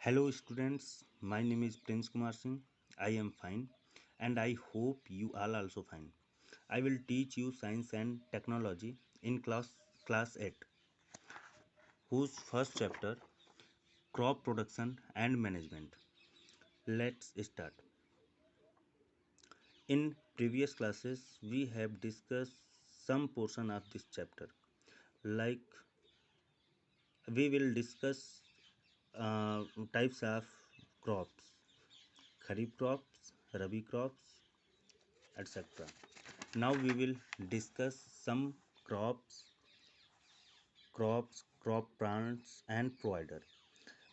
Hello students, my name is Prince Kumar Singh. I am fine and I hope you all also fine. I will teach you science and technology in class 8 whose first chapter crop production and management. Let's start. In previous classes we have discussed some portion of this chapter, like we will discuss types of crops: kharif crops, rabi crops, etc. Now we will discuss some crop plants and provider,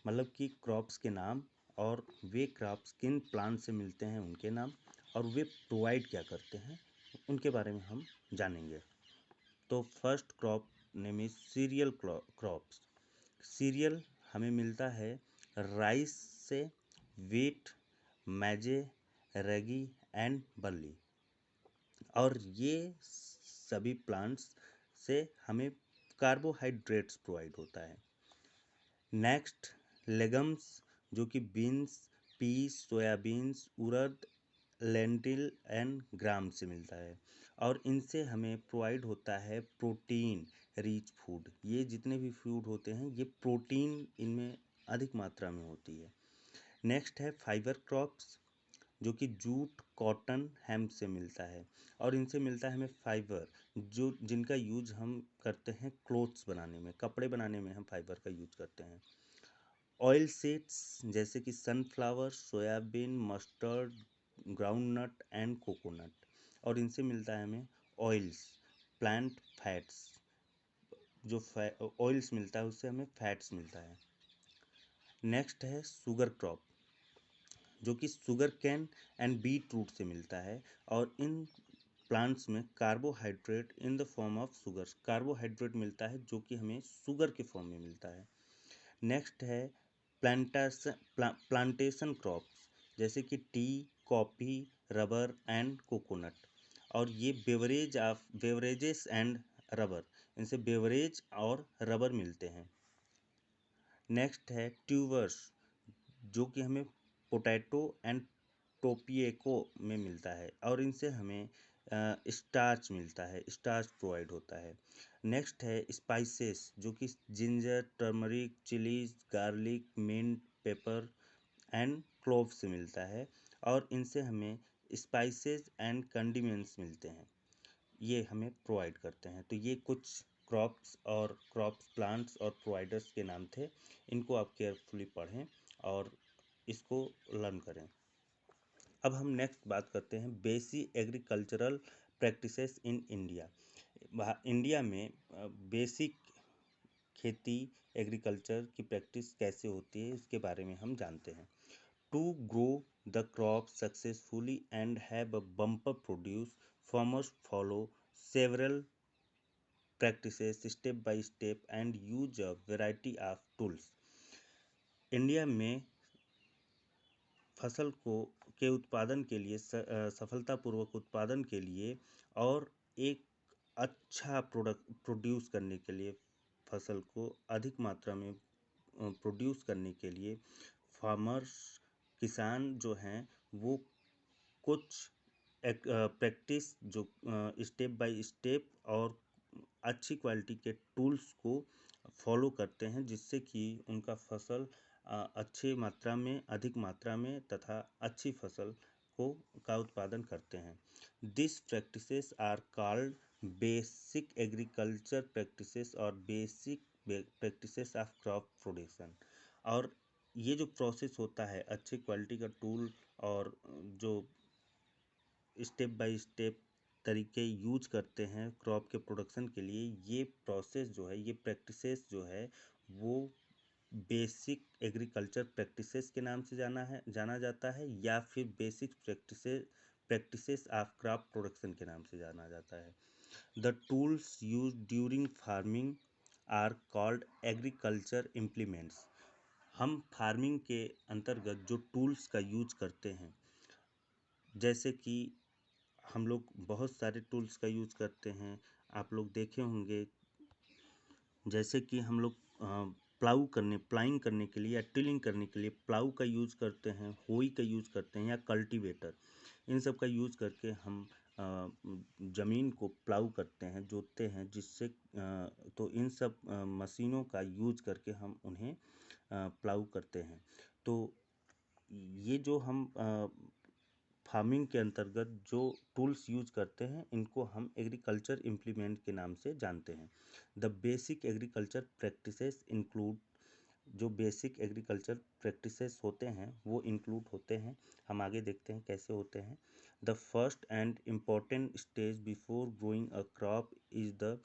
मतलब कि crops के नाम और वे crops किन plant से मिलते हैं उनके नाम, और वे प्रोवाइड क्या करते हैं उनके बारे में हम जानेंगे। तो first crop name is cereal crops. Serial हमें मिलता है राइस से, wheat, maize, Regi and barley, और ये सभी प्लांट्स से हमें कार्बोहाइड्रेट्स प्रोवाइड होता है। नेक्स्ट लेगम्स, जो कि बीन्स, पीस, सोयाबीन्स, उड़द, लेंटिल एंड ग्राम से मिलता है, और इनसे हमें प्रोवाइड होता है प्रोटीन रिच फूड। ये जितने भी फूड होते हैं ये प्रोटीन इनमें अधिक मात्रा में होती है। नेक्स्ट है फाइबर क्रॉप्स, जो कि जूट, कॉटन, हेम्प से मिलता है, और इनसे मिलता है हमें फाइबर, जो जिनका यूज हम करते हैं क्लोथ्स बनाने में, कपड़े बनाने में हम फाइबर का यूज करते हैं। ऑयल सीड्स जैसे कि sunflower, soybean, mustard, groundnut and coconut, और इनसे मिलता है हमें ऑयल्स, प्लांट फैट्स। जो ऑयल्स मिलता है उससे हमें फैट्स मिलता है। नेक्स्ट है शुगर क्रॉप, जो कि sugarcane and beetroot से मिलता है, और इन प्लांट्स में carbohydrate in the form of sugar, carbohydrate मिलता है जो कि हमें शुगर के फॉर्म में मिलता है। नेक्स्ट है प्लांटेशन क्रॉप्स, जैसे कि T, coffee, rubber and coconut, और ये बेवरेजेस एंड रबर, इनसे बेवरेज और रबर मिलते हैं। नेक्स्ट है ट्यूबर्स, जो कि हमें पोटैटो एंड टोपिएको में मिलता है, और इनसे हमें स्टार्च मिलता है, स्टार्च प्रोवाइड होता है। नेक्स्ट है स्पाइसेस, जो कि ginger, turmeric, chillies, garlic, mint, pepper and clove से मिलता है, और इनसे हमें स्पाइसेस एंड कंडीमेंट्स मिलते हैं, ये हमें प्रोवाइड करते हैं। तो ये कुछ क्रॉप्स प्लांट्स और प्रोवाइडर्स के नाम थे। इनको आप केयरफुली पढ़ें और इसको लर्न करें। अब हम नेक्स्ट बात करते हैं basic agricultural practices in India. India में बेसिक खेती एग्रीकल्चर की प्रैक्टिस कैसे होती है इसके बारे में हम जानते हैं। To grow the crop successfully and have a bumper produce, farmers follow several practices step by step and use a variety of tools. India में फसल को के उत्पादन के लिए सफलतापूर्वक उत्पादन के लिए और एक अच्छा प्रोड्यूस करने के लिए, फसल को अधिक मात्रा में प्रोड्यूस करने के लिए फार्मर्स, किसान जो हैं वो कुछ प्रैक्टिस जो स्टेप बाय स्टेप और अच्छी क्वालिटी के टूल्स को फॉलो करते हैं, जिससे कि उनका फसल अच्छी मात्रा में, अधिक मात्रा में तथा अच्छी फसल का उत्पादन करते हैं। This practices are called basic agriculture practices और basic practices of crop production. और ये जो प्रोसेस होता है अच्छी क्वालिटी का टूल और जो स्टेप बाय स्टेप तरीके यूज करते हैं क्रॉप के प्रोडक्शन के लिए, ये प्रोसेस जो है, ये प्रैक्टिसेस जो है वो बेसिक एग्रीकल्चर प्रैक्टिसेस के नाम से जाना जाता है, या फिर basic practices of crop production के नाम से जाना जाता है। The tools use during farming are called agriculture implements. हम फार्मिंग के अंतर्गत जो टूल्स का यूज करते हैं, जैसे कि हम लोग बहुत सारे टूल्स का यूज करते हैं, आप लोग देखे होंगे, जैसे कि हम लोग प्लाइंग करने के लिए या टिलिंग करने के लिए प्लाऊ का यूज़ करते हैं, होई का यूज़ करते हैं या कल्टीवेटर। इन सब का यूज़ करके हम ज़मीन को प्लाऊ करते हैं, जोतते हैं, जिससे तो इन सब मशीनों का यूज़ करके हम उन्हें प्लाऊ करते हैं। तो ये जो हम फार्मिंग के अंतर्गत जो टूल्स यूज़ करते हैं, इनको हम एग्रीकल्चर इम्प्लीमेंट के नाम से जानते हैं। The basic agriculture practices include, जो बेसिक एग्रीकल्चर प्रैक्टिसेस होते हैं वो इंक्लूड होते हैं। हम आगे देखते हैं कैसे होते हैं। The first and important stage before growing a crop is the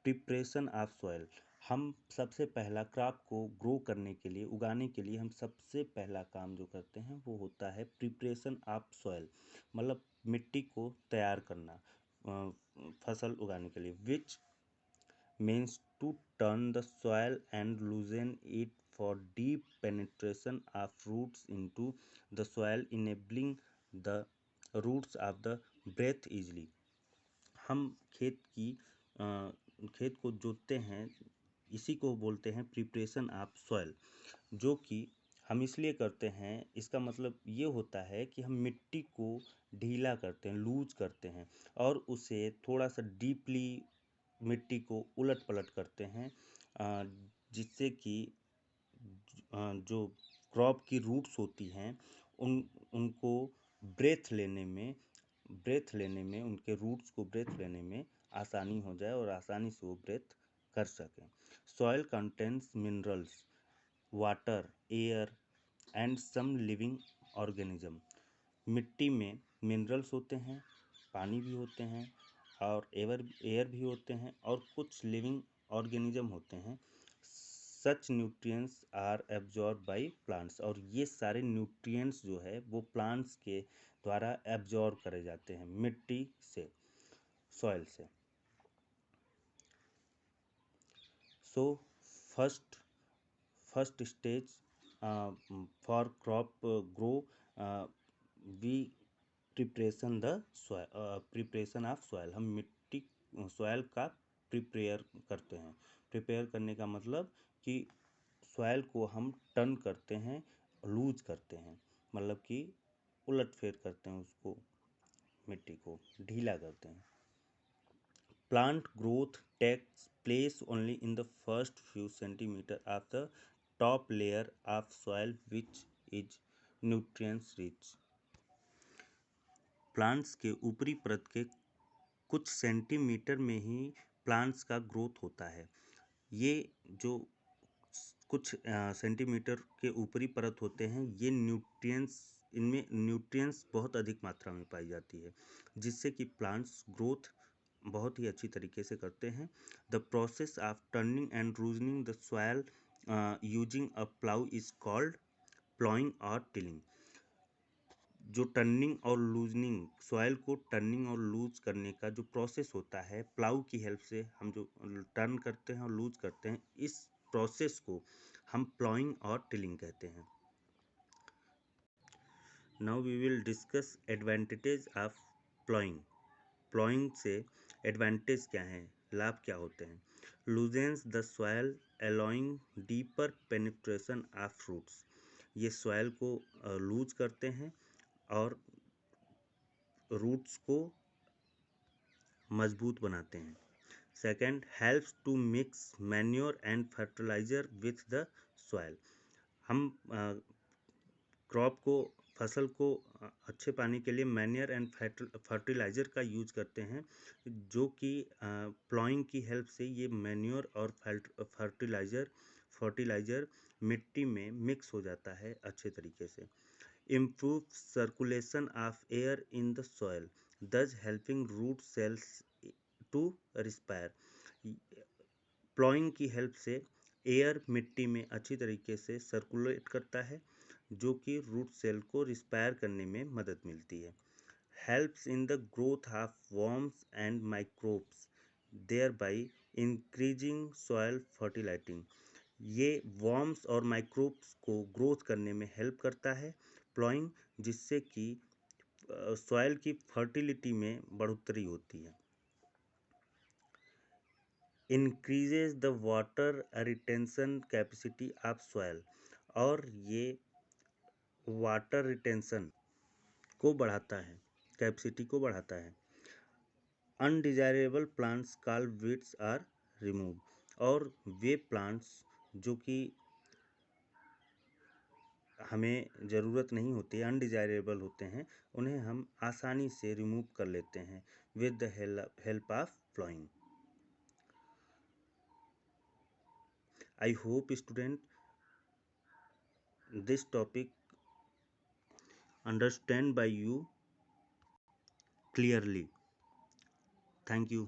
preparation of soil. हम सबसे पहला क्रॉप को ग्रो करने के लिए, उगाने के लिए हम सबसे पहला काम जो करते हैं वो होता है प्रिपरेशन ऑफ सॉइल, मतलब मिट्टी को तैयार करना फसल उगाने के लिए। विच means to turn the soil and loosen it for deep penetration of roots into the soil, enabling the roots of the breath easily। हम खेत को जोतते हैं, इसी को बोलते हैं प्रिपरेशन ऑफ सॉइल, जो कि हम इसलिए करते हैं, इसका मतलब ये होता है कि हम मिट्टी को ढीला करते हैं, लूज करते हैं, और उसे थोड़ा सा डीपली मिट्टी को उलट पलट करते हैं, जिससे कि जो क्रॉप की रूट्स होती हैं उनको ब्रेथ लेने में उनके रूट्स को ब्रेथ लेने में आसानी हो जाए और आसानी से वो ब्रेथ कर सकें। Soil contains minerals, water, air and some living organism. मिट्टी में मिनरल्स होते हैं, पानी भी होते हैं, और एयर भी होते हैं, और कुछ लिविंग ऑर्गेनिज्म होते हैं। Such nutrients are absorb by plants, और ये सारे न्यूट्रिएंट्स जो है वो प्लांट्स के द्वारा एब्जॉर्ब करे जाते हैं मिट्टी से, सॉइल से। So first stage for crop grow we preparation of soil. हम मिट्टी सॉइल का प्रिपेयर करते हैं। प्रिपेयर करने का मतलब कि सॉइल को हम टर्न करते हैं, लूज करते हैं, मतलब कि उलट फेर करते हैं, उसको मिट्टी को ढीला करते हैं। Plant growth takes place only in the first few centimeters of the top layer of soil, which is nutrients rich। Plants के ऊपरी परत के कुछ सेंटीमीटर में ही प्लांट्स का ग्रोथ होता है। ये जो कुछ सेंटीमीटर के ऊपरी परत होते हैं, ये इनमें न्यूट्रिएंट्स बहुत अधिक मात्रा में पाई जाती है, जिससे कि प्लांट्स ग्रोथ बहुत ही अच्छी तरीके से करते हैं। The process of turning and loosening the soil using a plough is called ploughing और टिलिंग। जो टर्निंग और लूजनिंग, सॉइल को टर्निंग और लूज करने का जो प्रोसेस होता है, प्लाऊ की हेल्प से हम जो टर्न करते हैं और लूज करते हैं, इस प्रोसेस को हम प्लॉइंग और टिलिंग कहते हैं। Now we will discuss advantages of ploughing. Ploughing से एडवांटेज क्या हैं, लाभ क्या होते हैं। Loosens the soil allowing deeper penetration of roots. ये सॉइल को लूज करते हैं और रूट्स को मजबूत बनाते हैं। Second, helps to mix manure and fertiliser with the soil. हम क्रॉप को, फसल को अच्छे पाने के लिए मैन्योर एंड फर्टिलाइज़र का यूज करते हैं, जो कि प्लॉइंग की हेल्प से ये मैन्योर और फर्टिलाइज़र मिट्टी में मिक्स हो जाता है अच्छे तरीके से। Improve circulation of air in the soil, thus helping root cells to respire। Ploughing की हेल्प से एयर मिट्टी में अच्छी तरीके से सर्कुलेट करता है, जो कि रूट सेल को रिस्पायर करने में मदद मिलती है। Helps in the growth of worms and microbes, thereby increasing soil fertilising. ये वर्म्स और माइक्रोब्स को ग्रोथ करने में हेल्प करता है प्लॉइंग, जिससे कि सॉइल की फर्टिलिटी में बढ़ोतरी होती है। Increases the water retention capacity of soil, और ये वाटर रिटेंशन को बढ़ाता है, कैपेसिटी को बढ़ाता है। Undesirable plants called weeds are remove, और वे प्लांट्स जो कि हमें ज़रूरत नहीं होती, अनडिजायरेबल होते हैं, उन्हें हम आसानी से रिमूव कर लेते हैं with the help of ploughing. I hope student this topic understand by you clearly. Thank you.